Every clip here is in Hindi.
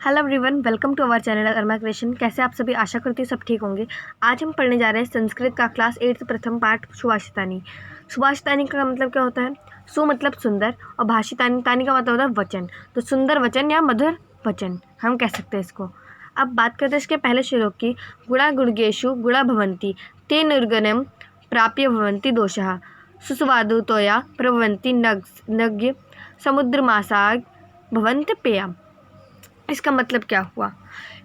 Hello everyone, welcome to our channel Arma creation. कैसे आप सभी, आशा करती हूँ सब ठीक होंगे। आज हम पढ़ने जा रहे हैं संस्कृत का क्लास 8 प्रथम पाठ सुभाषितानी। सुभाषितानी का मतलब क्या होता है? सु मतलब सुंदर और भाषितानी, तानी का मतलब होता है वचन। तो सुंदर वचन या मधुर वचन हम कह सकते हैं इसको। अब बात करते हैं इसके पहले श्लोक की। गुणा गुणगेषु गुणा भवन्ति ते निर्गुणं प्राप्य भवन्ति दोषः सुस्वादुतोया प्रभवन्ति नग्य समुद्रमासाग भवन्ति पेयम्। इसका मतलब क्या हुआ?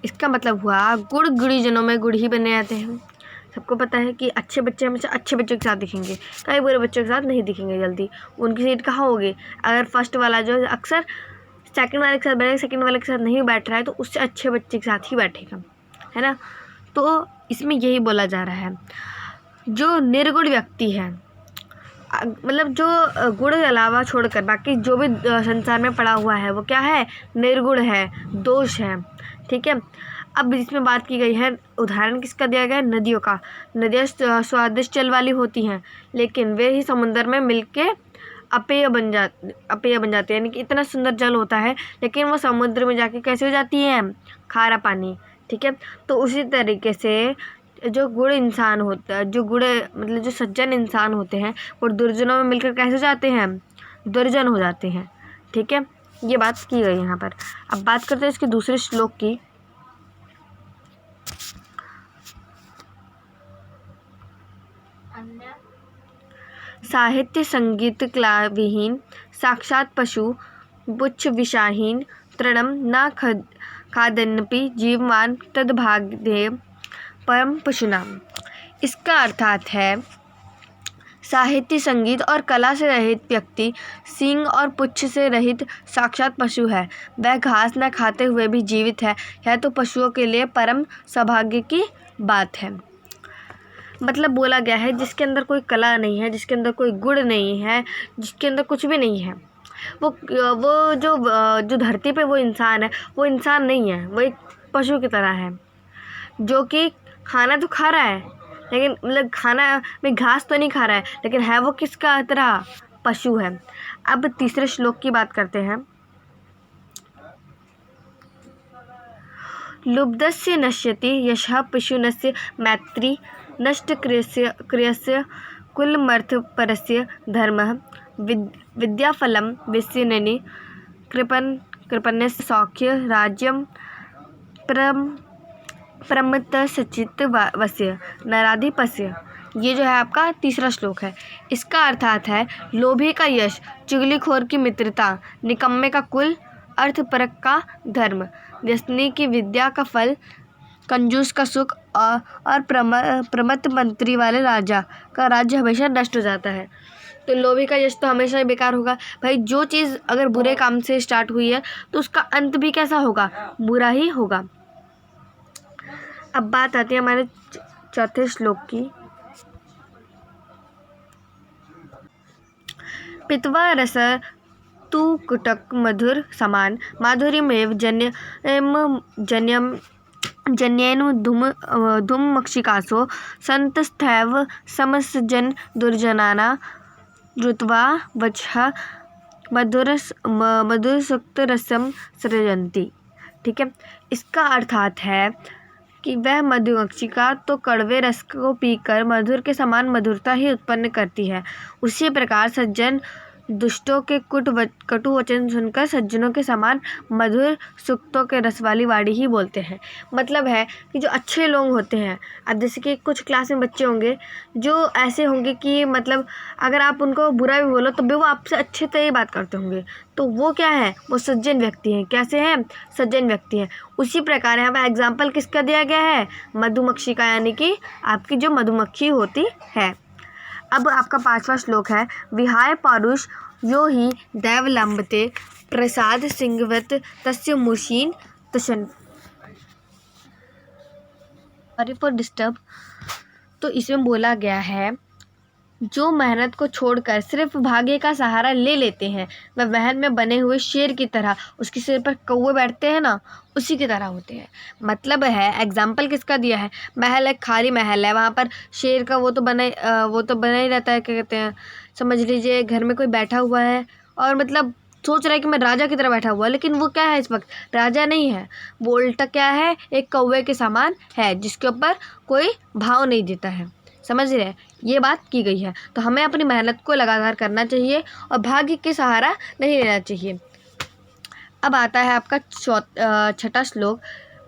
इसका मतलब हुआ गुड़ गुड़ीजनों में गुड़ ही बने जाते हैं। सबको पता है कि अच्छे बच्चे हमेशा अच्छे बच्चों के साथ दिखेंगे, कई बुरे बच्चों के साथ नहीं दिखेंगे जल्दी। उनकी सीट कहाँ होगी? अगर फर्स्ट वाला जो अक्सर सेकंड वाले के साथ बैठेगा, सेकंड वाले के साथ नहीं बैठ रहा है तो उससे अच्छे बच्चे के साथ ही बैठेगा, है ना। तो इसमें यही बोला जा रहा है, जो निर्गुण व्यक्ति है, मतलब जो गुण के अलावा छोड़कर बाकी जो भी संसार में पड़ा हुआ है वो क्या है? निर्गुण है, दोष है। ठीक है। अब इसमें बात की गई है, उदाहरण किसका दिया गया है? नदियों का। नदियाँ स्वादिष्ट जल वाली होती हैं, लेकिन वे ही समुद्र में मिलके अपेय बन जाते हैं। यानी कि इतना सुंदर जल होता है, लेकिन वो समुद्र में जाके कैसे हो जाती है? खारा पानी। ठीक है। तो उसी तरीके से जो गुण इंसान होता है, जो गुण मतलब जो सज्जन इंसान होते हैं, वो दुर्जनों में मिलकर कैसे हो जाते हैं? दुर्जन हो जाते हैं। ठीक है, ये बात की गई यहाँ पर। अब बात करते हैं इसके दूसरे श्लोक की। साहित्य संगीत कला विहीन साक्षात पशु पुच्छ विषाहीन तृणम न खादन्नपि जीवमान तद्भाग्ये परम पशुनाम। इसका अर्थात है, साहित्य संगीत और कला से रहित व्यक्ति सींग और पुच्छ से रहित साक्षात पशु है। वह घास न खाते हुए भी जीवित है। यह तो पशुओं के लिए परम सौभाग्य की बात है। मतलब बोला गया है, जिसके अंदर कोई कला नहीं है, जिसके अंदर कोई गुण नहीं है, जिसके अंदर कुछ भी नहीं है, वो जो धरती पे वो इंसान है, वो इंसान नहीं है, वो एक पशु की तरह है, जो कि खाना तो खा रहा है, लेकिन मतलब खाना में घास तो नहीं खा रहा है, लेकिन है वो किसका तरह? पशु है। अब तीसरे श्लोक की बात करते हैं। लुब्धस्य नश्यति यशः पशुनस्य मैत्री नष्ट क्रियस्य कुलमर्थपरस्य धर्मः विद्याफलं विस्सीननि कृपणस्य सौख्य राज्यं प्रमत्त सचित वस्य नराधिपस्य। ये जो है आपका तीसरा श्लोक है। इसका अर्थात है, लोभी का यश, चुगलीखोर की मित्रता, निकम्मे का कुल, अर्थपरक का धर्म, व्यसनी की विद्या का फल, कंजूस का सुख और प्रमत्त मंत्री वाले राजा का राज्य हमेशा नष्ट हो जाता है। तो लोभी का यश तो हमेशा ही बेकार होगा भाई। जो चीज़ अगर बुरे काम से स्टार्ट हुई है तो उसका अंत भी कैसा होगा? बुरा ही होगा। अब बात आती है हमारे चौथे श्लोक की। पित्वा रस तु कुटक मधुर समान माधुर्यमेव जन्येन धूमक्षिकासो संतस्थैव समसजन दुर्जनाना ऋत्वा वचः मधुरसुक्तरसम सृजन्ति। ठीक है। इसका अर्थात है कि वह मधुमक्षिका तो कड़वे रस को पीकर मधुर के समान मधुरता ही उत्पन्न करती है। उसी प्रकार सज्जन दुष्टों के कटु वचन सुनकर सज्जनों के समान मधुर सुक्तों के रस वाली वाणी ही बोलते हैं। मतलब है कि जो अच्छे लोग होते हैं, अब जैसे कि कुछ क्लास में बच्चे होंगे जो ऐसे होंगे कि मतलब अगर आप उनको बुरा भी बोलो तो भी वो आपसे अच्छे से ही बात करते होंगे, तो वो क्या है? वो सज्जन व्यक्ति हैं। कैसे हैं? सज्जन व्यक्ति हैं। उसी प्रकार यहाँ पर एग्जाम्पल किसका दिया गया है? मधुमक्षिका, यानी कि आपकी जो मधुमक्खी होती है। अब आपका पांचवा श्लोक है। विहाय पारुष यो ही दैवलंबते प्रसाद सिंहवत तस्य मुशीन तशन। Sorry for disturb. तो इसमें बोला गया है, जो मेहनत को छोड़कर सिर्फ भाग्य का सहारा ले लेते हैं, वह महल में बने हुए शेर की तरह, उसके सिर पर कौवे बैठते हैं ना, उसी की तरह होते हैं। मतलब है, एग्जाम्पल किसका दिया है? महल, एक खाली महल है, वहाँ पर शेर का वो तो बना ही रहता है। क्या कहते हैं, समझ लीजिए घर में कोई बैठा हुआ है और मतलब सोच रहा है कि मैं राजा की तरह बैठा हुआ, लेकिन वो क्या है, इस वक्त राजा नहीं है, वो उल्टा क्या है, एक कौवे के समान है जिसके ऊपर कोई भाव नहीं देता है। समझ रहे हैं, ये बात की गई है। तो हमें अपनी मेहनत को लगातार करना चाहिए और भाग्य के सहारा नहीं लेना चाहिए। अब आता है आपका छठा श्लोक।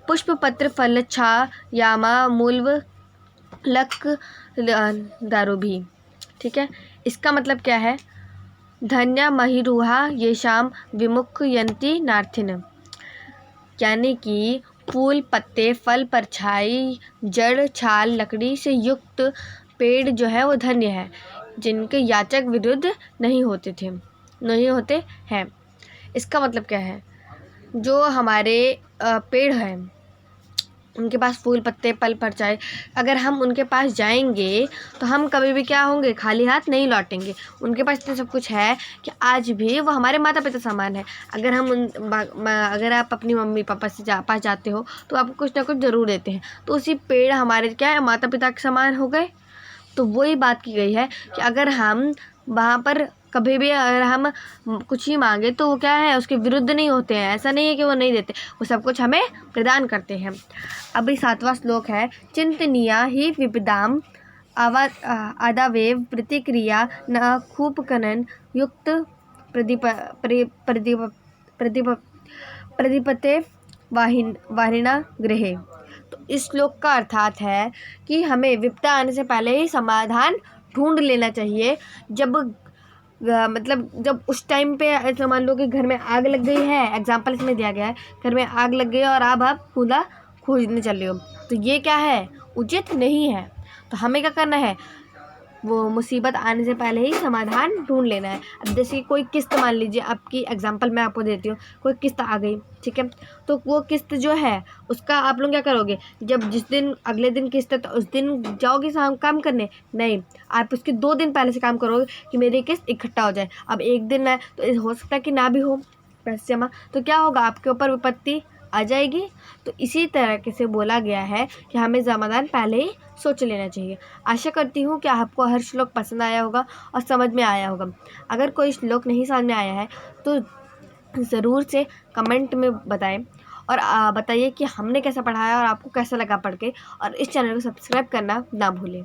पुष्प पत्र फल छा यामा मूल्व लक दारुभी। ठीक है, इसका मतलब क्या है, धन्य महिरुहा येषाम विमुख यंती नार्थिन, यानी कि फूल पत्ते फल परछाई जड़ छाल लकड़ी से युक्त पेड़ जो है वो धन्य है, जिनके याचक विरुद्ध नहीं होते हैं। इसका मतलब क्या है, जो हमारे पेड़ हैं उनके पास फूल पत्ते फल परछाई, अगर हम उनके पास जाएंगे तो हम कभी भी क्या होंगे, खाली हाथ नहीं लौटेंगे। उनके पास इतना सब कुछ है कि आज भी वो हमारे माता पिता समान है। अगर हम अगर आप अपनी मम्मी पापा से पास जाते हो तो आपको कुछ ना कुछ ज़रूर देते हैं, तो उसी पेड़ हमारे क्या है, माता पिता के समान हो गए। तो वही बात की गई है कि अगर हम वहाँ पर कभी भी अगर हम कुछ ही मांगे तो वो क्या है, उसके विरुद्ध नहीं होते हैं। ऐसा नहीं है कि वो नहीं देते, वो सब कुछ हमें प्रदान करते हैं। अभी 7वां श्लोक है। चिंतनीया ही विपदाम आदावेव प्रतिक्रिया न खूब कनन युक्त प्रदीपते वाहिना गृहे। तो इस श्लोक का अर्थात है कि हमें विपदा आने से पहले ही समाधान ढूंढ लेना चाहिए। मतलब जब उस टाइम पे ऐसा मान लो कि घर में आग लग गई है, एग्जाम्पल इसमें दिया गया है, घर में आग लग गई और अब आप कूदा खोजने चले हो, तो ये क्या है, उचित नहीं है। तो हमें क्या करना है, वो मुसीबत आने से पहले ही समाधान ढूंढ लेना है। अब जैसे कोई किस्त, मान लीजिए आपकी एग्जांपल मैं आपको देती हूँ, कोई किस्त आ गई, ठीक है, तो वो किस्त जो है उसका आप लोग क्या करोगे, जब जिस दिन अगले दिन किस्त है तो उस दिन जाओगे काम करने, नहीं, आप उसके 2 दिन पहले से काम करोगे कि मेरी किस्त इकट्ठा हो जाए। अब 1 दिन है तो हो सकता है कि ना भी हो पैसे जमा, तो क्या होगा, आपके ऊपर विपत्ति आ जाएगी। तो इसी तरह से बोला गया है कि हमें समाधान पहले ही सोच लेना चाहिए। आशा करती हूँ कि आपको हर श्लोक पसंद आया होगा और समझ में आया होगा। अगर कोई श्लोक नहीं समझ में आया है तो ज़रूर से कमेंट में बताएं और बताइए कि हमने कैसा पढ़ाया और आपको कैसा लगा पढ़ के, और इस चैनल को सब्सक्राइब करना ना भूलें।